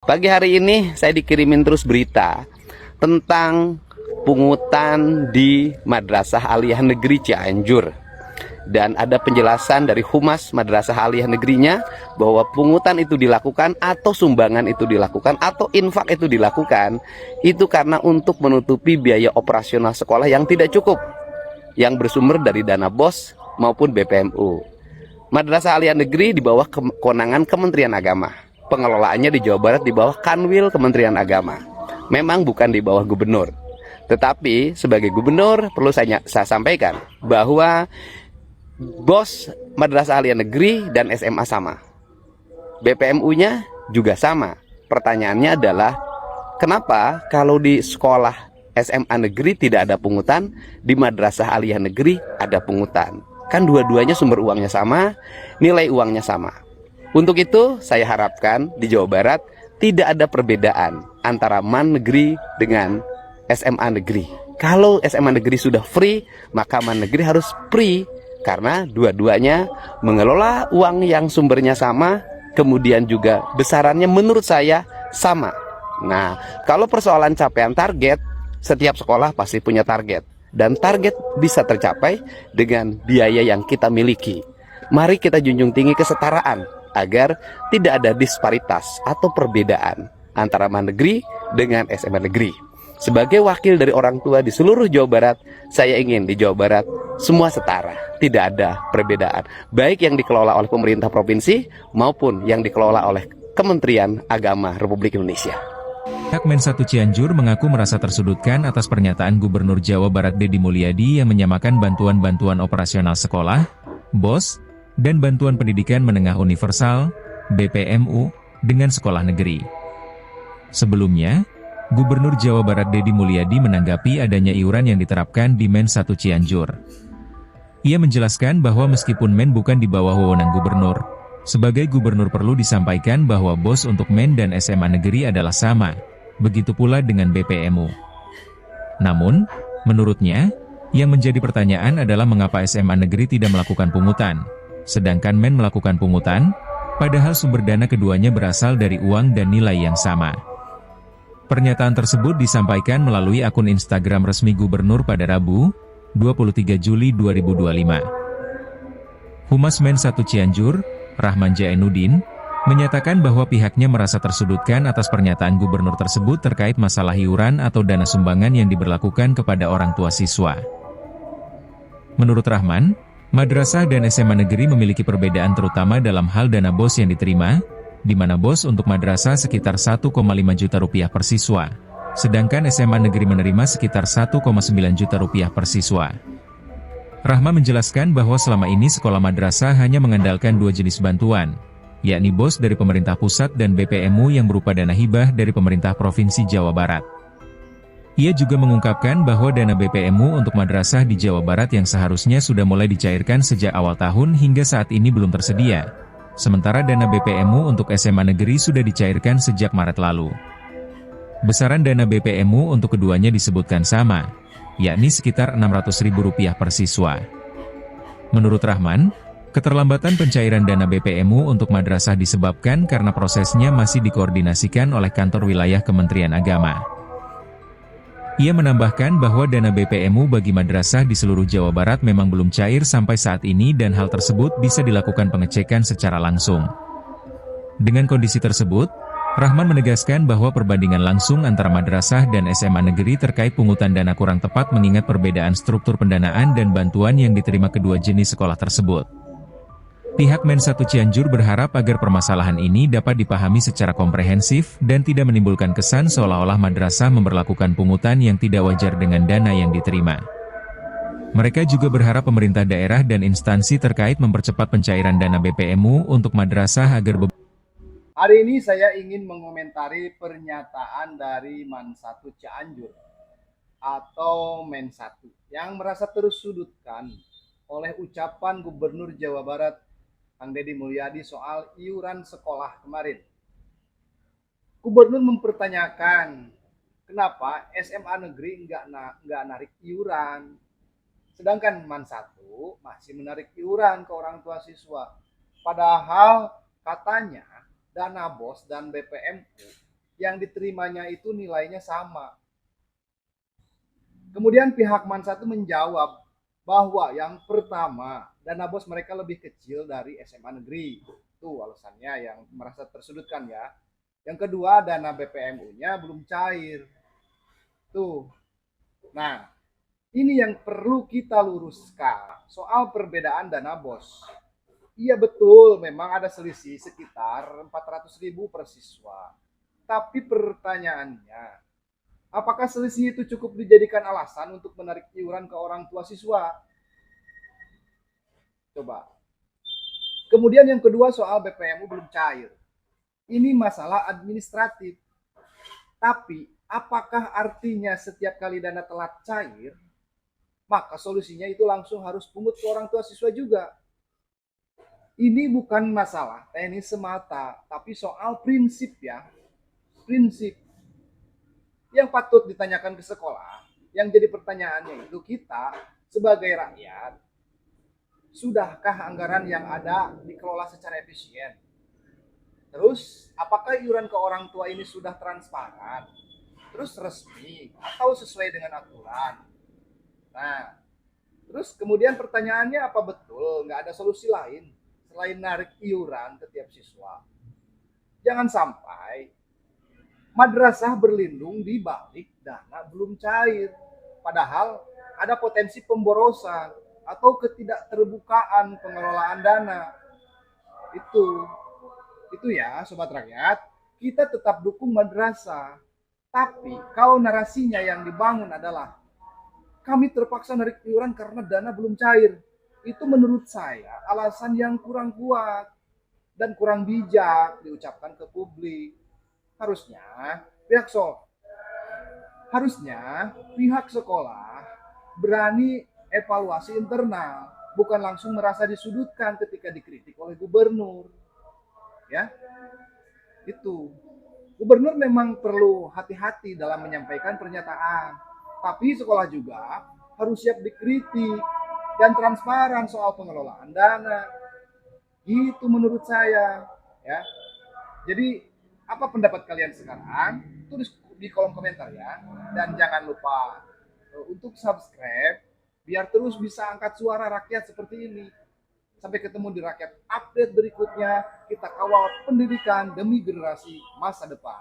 Pagi hari ini saya dikirimin terus berita tentang pungutan di Madrasah Aliyah Negeri Cianjur. Dan ada penjelasan dari Humas Madrasah Aliyah Negerinya bahwa pungutan itu dilakukan atau sumbangan itu dilakukan atau infak itu dilakukan itu karena untuk menutupi biaya operasional sekolah yang tidak cukup, yang bersumber dari dana BOS maupun BPMU. Madrasah Aliyah Negeri di bawah kewenangan Kementerian Agama. Pengelolaannya di Jawa Barat di bawah Kanwil Kementerian Agama. Memang bukan di bawah gubernur. Tetapi sebagai gubernur perlu saya sampaikan bahwa BOS Madrasah Aliyah Negeri dan SMA sama. BPMU-nya juga sama. Pertanyaannya adalah kenapa kalau di sekolah SMA negeri tidak ada pungutan, di Madrasah Aliyah Negeri ada pungutan? Kan dua-duanya sumber uangnya sama, nilai uangnya sama. Untuk itu saya harapkan di Jawa Barat tidak ada perbedaan antara MAN negeri dengan SMA negeri. Kalau SMA negeri sudah free, maka MAN negeri harus free. Karena dua-duanya mengelola uang yang sumbernya sama, kemudian juga besarannya menurut saya sama. Nah, kalau persoalan capaian target, setiap sekolah pasti punya target. Dan target bisa tercapai dengan biaya yang kita miliki. Mari kita junjung tinggi kesetaraan agar tidak ada disparitas atau perbedaan antara MAN negeri dengan SMA negeri. Sebagai wakil dari orang tua di seluruh Jawa Barat, saya ingin di Jawa Barat semua setara, tidak ada perbedaan, baik yang dikelola oleh pemerintah provinsi maupun yang dikelola oleh Kementerian Agama Republik Indonesia. Pihak Men 1 Cianjur mengaku merasa tersudutkan atas pernyataan Gubernur Jawa Barat Deddy Mulyadi yang menyamakan bantuan-bantuan operasional sekolah, BOS, dan bantuan pendidikan menengah universal, BPMU, dengan sekolah negeri. Sebelumnya, Gubernur Jawa Barat Deddy Mulyadi menanggapi adanya iuran yang diterapkan di Men 1 Cianjur. Ia menjelaskan bahwa meskipun Men bukan di bawah wewenang gubernur, sebagai gubernur perlu disampaikan bahwa BOS untuk Men dan SMA negeri adalah sama, begitu pula dengan BPMU. Namun, menurutnya, yang menjadi pertanyaan adalah mengapa SMA negeri tidak melakukan pungutan, sedangkan Men melakukan pungutan, padahal sumber dana keduanya berasal dari uang dan nilai yang sama. Pernyataan tersebut disampaikan melalui akun Instagram resmi Gubernur pada Rabu, 23 Juli 2025. Humas Men 1 Cianjur, Rahman Jainuddin, menyatakan bahwa pihaknya merasa tersudutkan atas pernyataan gubernur tersebut terkait masalah iuran atau dana sumbangan yang diberlakukan kepada orang tua siswa. Menurut Rahman, madrasah dan SMA negeri memiliki perbedaan terutama dalam hal dana BOS yang diterima, di mana BOS untuk madrasah sekitar 1,5 juta rupiah per siswa, sedangkan SMA negeri menerima sekitar 1,9 juta rupiah per siswa. Rahma menjelaskan bahwa selama ini sekolah madrasah hanya mengandalkan dua jenis bantuan, yakni BOS dari pemerintah pusat dan BPMU yang berupa dana hibah dari pemerintah Provinsi Jawa Barat. Ia juga mengungkapkan bahwa dana BPMU untuk madrasah di Jawa Barat yang seharusnya sudah mulai dicairkan sejak awal tahun hingga saat ini belum tersedia. Sementara dana BPMU untuk SMA negeri sudah dicairkan sejak Maret lalu. Besaran dana BPMU untuk keduanya disebutkan sama, yakni sekitar Rp600.000 per siswa. Menurut Rahman, keterlambatan pencairan dana BPMU untuk madrasah disebabkan karena prosesnya masih dikoordinasikan oleh kantor wilayah Kementerian Agama. Ia menambahkan bahwa dana BPMU bagi madrasah di seluruh Jawa Barat memang belum cair sampai saat ini dan hal tersebut bisa dilakukan pengecekan secara langsung. Dengan kondisi tersebut, Rahman menegaskan bahwa perbandingan langsung antara madrasah dan SMA negeri terkait pungutan dana kurang tepat mengingat perbedaan struktur pendanaan dan bantuan yang diterima kedua jenis sekolah tersebut. Pihak Men 1 Cianjur berharap agar permasalahan ini dapat dipahami secara komprehensif dan tidak menimbulkan kesan seolah-olah madrasah memberlakukan pungutan yang tidak wajar dengan dana yang diterima. Mereka juga berharap pemerintah daerah dan instansi terkait mempercepat pencairan dana BPMU untuk madrasah agar Hari ini saya ingin mengomentari pernyataan dari MAN 1 Cianjur atau Men 1 yang merasa tersudutkan oleh ucapan Gubernur Jawa Barat Kang Deddy Mulyadi soal iuran sekolah kemarin. Gubernur mempertanyakan kenapa SMA negeri nggak narik iuran, sedangkan MAN 1 masih menarik iuran ke orang tua siswa. Padahal katanya dana BOS dan BPMU yang diterimanya itu nilainya sama. Kemudian pihak Man 1 menjawab bahwa yang pertama, dana BOS mereka lebih kecil dari SMA negeri. Itu alasannya yang merasa tersudutkan ya. Yang kedua, dana BPMU-nya belum cair. Tuh. Nah, ini yang perlu kita luruskan soal perbedaan dana BOS. Iya betul, memang ada selisih sekitar 400.000 per siswa. Tapi pertanyaannya, apakah selisih itu cukup dijadikan alasan untuk menarik iuran ke orang tua siswa? Coba. Kemudian yang kedua soal BPMU belum cair. Ini masalah administratif. Tapi apakah artinya setiap kali dana telat cair, maka solusinya itu langsung harus pungut ke orang tua siswa juga? Ini bukan masalah teknis semata, tapi soal prinsip ya. Prinsip yang patut ditanyakan ke sekolah, yang jadi pertanyaannya itu kita sebagai rakyat, sudahkah anggaran yang ada dikelola secara efisien? Terus, apakah iuran ke orang tua ini sudah transparan? Terus resmi atau sesuai dengan aturan? Nah, terus kemudian pertanyaannya, apa betul nggak ada solusi lain selain narik iuran ke tiap siswa? Jangan sampai madrasah berlindung di balik dana belum cair, padahal ada potensi pemborosan atau ketidakterbukaan pengelolaan dana. Itu ya sobat rakyat, kita tetap dukung madrasah. Tapi kalau narasinya yang dibangun adalah kami terpaksa narik iuran karena dana belum cair, itu menurut saya alasan yang kurang kuat dan kurang bijak diucapkan ke publik. Harusnya pihak sekolah berani evaluasi internal, bukan langsung merasa disudutkan ketika dikritik oleh gubernur. Ya, itu. Gubernur memang perlu hati-hati dalam menyampaikan pernyataan, tapi sekolah juga harus siap dikritik dan transparan soal pengelolaan dana. Gitu menurut saya, ya. Jadi apa pendapat kalian sekarang? Tulis di kolom komentar ya. Dan jangan lupa untuk subscribe biar terus bisa angkat suara rakyat seperti ini. Sampai ketemu di Rakyat Update berikutnya. Kita kawal pendidikan demi generasi masa depan.